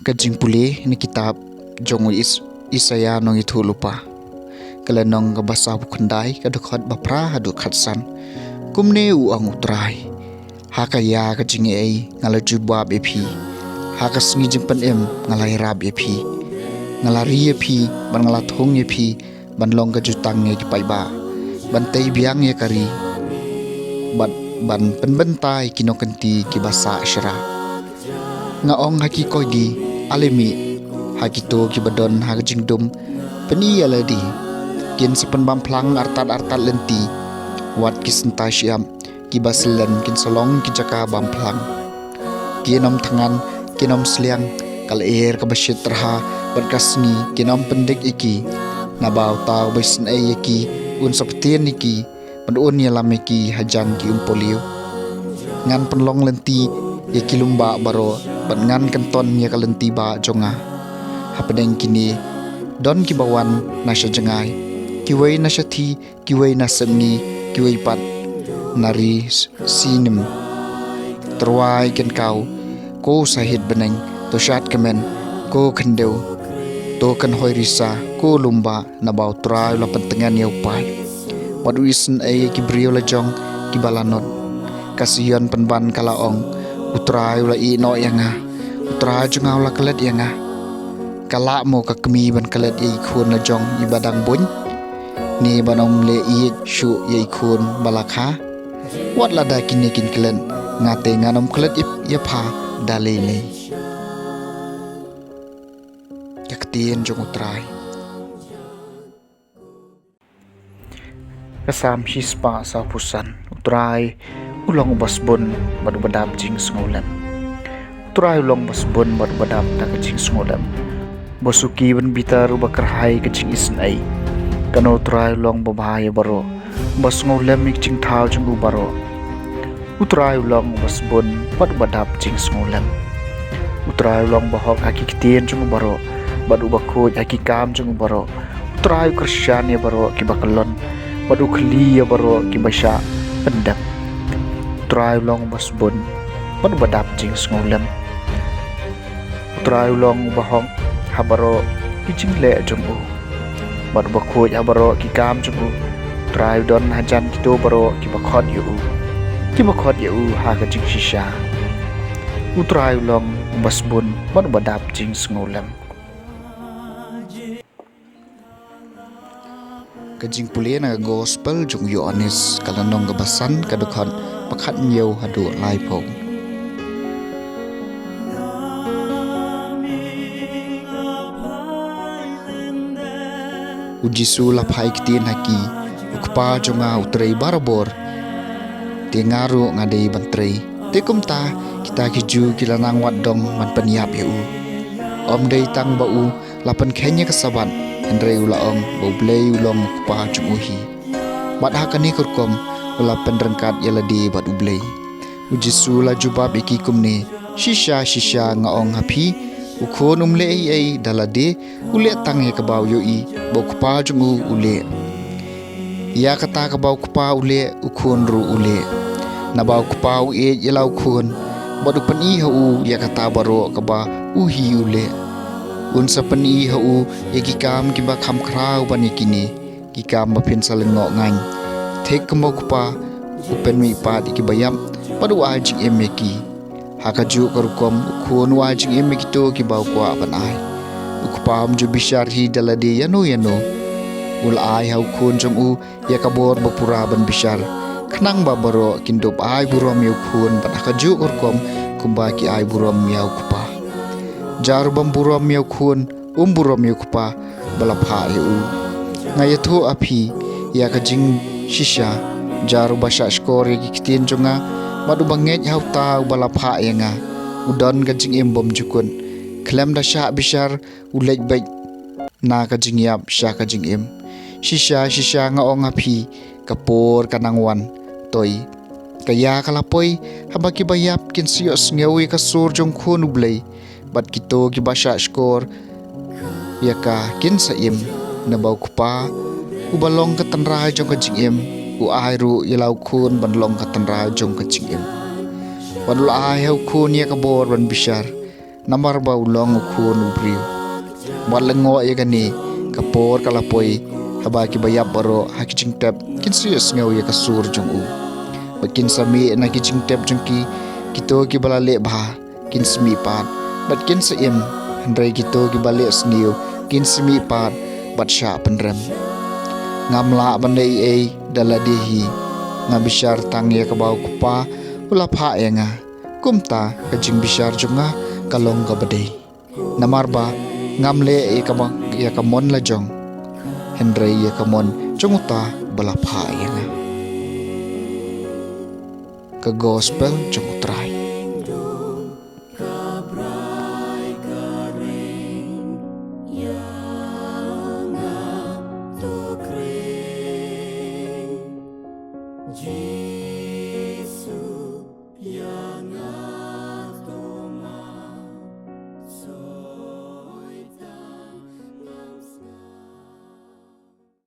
Kajing puli ni kitab jongu Isaya nong itu lupa. Kala nong gabasa bukandai kadukhat bapra hadu khatsan. Kumne uang utrai. Haka ya kajing ei ngala jubab epi. Haka sengi jempan ngalai rab epi. Ngalari epi ban ngala thong epi ban long kajutang nge kipai ba. Ban tei biang ye kari. Ban penbentai kinokenti kibasa syara. Ngaong haki koidi alimi hakito kibadon hakajing dum peni aladi kin sepen bamplang artat lenti wat kisenta syam kibaslen kin solong kijaka bamplang kinom tangan kinom seliang kal air kabasyit terha berkasni kinom pendik iki nabau tau besen ai iki un saptien iki pendun yalam iki hajang ki umpolio ngan penlong lenti iki lumba baro ngan kenton ya kalenti ba jonga hapadeng kini don kibawan nasya jengai kiwei nasya thi kiwei nasemni kiwei pat nari sinim terwai ken kau ko sahid beneng to syat kemen ko kendeu to kan hoi risa ko lumba nabau trai la pentengan ya upai wadu isen ai kibrio la jong kibalanot kasihan penban kalaong utrai ula i no yanga utrai jungau la kelet yanga kala mo kakmi ban kelet i khun la jong i badang bun ni banong le i shu ye khun balakha wat la da kin kin klen ngate nganom kelet ip ya pha dale le yaktien jong utrai kasam hispa sa pusan utrai ulong basbon badu badap jing sengulam utrai ulong basbon badu badap tak jing sengulam bosuki ban bitar bakarhai kecing isen ai kano utrai ulong babahaya baro basngulam ik jing thau jing baro utrai ulong basbon badu badap jing sengulam utrai ulong bahok haki kitien jing baro badu bakoj haki kam jing baro utrai krisyan ya baro kibakalon badu khli ya baro kibasha pendap utrai long basbon bad badap jing sengulam utrai long bahong habaro kijing le jumbu bad bakhoj habaro kikam jumbu utrai don hajan kito baro kibakhot yu ha ka jing shisha utrai long basbon bad badap jing sengulam kajing puli na gospel jung Yohanes kalanong gabasan kadukhan pakhat nyeu hadu lai phong ujisu la phai kitin haki ukpa jonga utrei barabor tengaru ngadei bantrei tekumta kita kiju kilanang wadong man peniap yu om dei tang bau lapan khenya kasaban Andre ulaong boblei ulong kupa cumuhi. Mat hakani kurkom ula penrengkat yaladi bat ublei. Ujisu la jubab iki kumne shisha ngaong hapi ukhon umle ai dalade ule tange kabau yoi bo kupa cumu ule. Ya kata kabau kupa ule ukhon ru ule. Nabau kupa ue yelau khon badu pani hu ya kata baro kaba uhi ule. Unsa pani hau yagikam kiba kham khrau bani kini kikam mapin salengo ngan thek mo kupa upen mi pat ikibayam padu ajing emeki hakaju karukom khon wajing emeki to kibau kwa banai ukpam ju bishar hi dalade yano ul ai hau khon jong u yakabor bapura ban bishar khnang babaro kindop ai burom yu khon ban hakaju karukom kumba ki ai burom yau kupa jar bamburam miau khun umburam miau kupa balapha yu ngayathu api ya kajing shisha jar basha skore kitin jonga madu banget hauta balapha yanga udon kajing embom jukun klem da sha bishar ulej baik na kajing yap sha kajing em shisha ngaong api kapor kanangwan toy kaya kalapoi habaki bayap kin sios ngewi kasur jong khun ublei bat kito kibasha skor yaka kin saim nabau kupa ubalong katanra jong kajing em u airu yelau khun banlong katanra jong kajing em wadul ai hau khun ya kabor ban bishar namar ba ulong ukhun ubriu walengo ye gani kapor kalapoi haba ki bayap baro hakiching tap kin serious ngau ye kasur jong u bakin sami na kiching tap jong ki kito ki balale bha kin smi pat bat kin seim handrai kito ki bale sniu kin smi pat bat sha penrem ngamla bandai ei daladihi ngabishar tang ye kabau kupa ula pha yenga kumta kajing bishar junga kalong ka badai namarba ngamle e kabang ya kamon la jong hendrai ya kamon jonguta bala pha yenga ka gospel jong utrai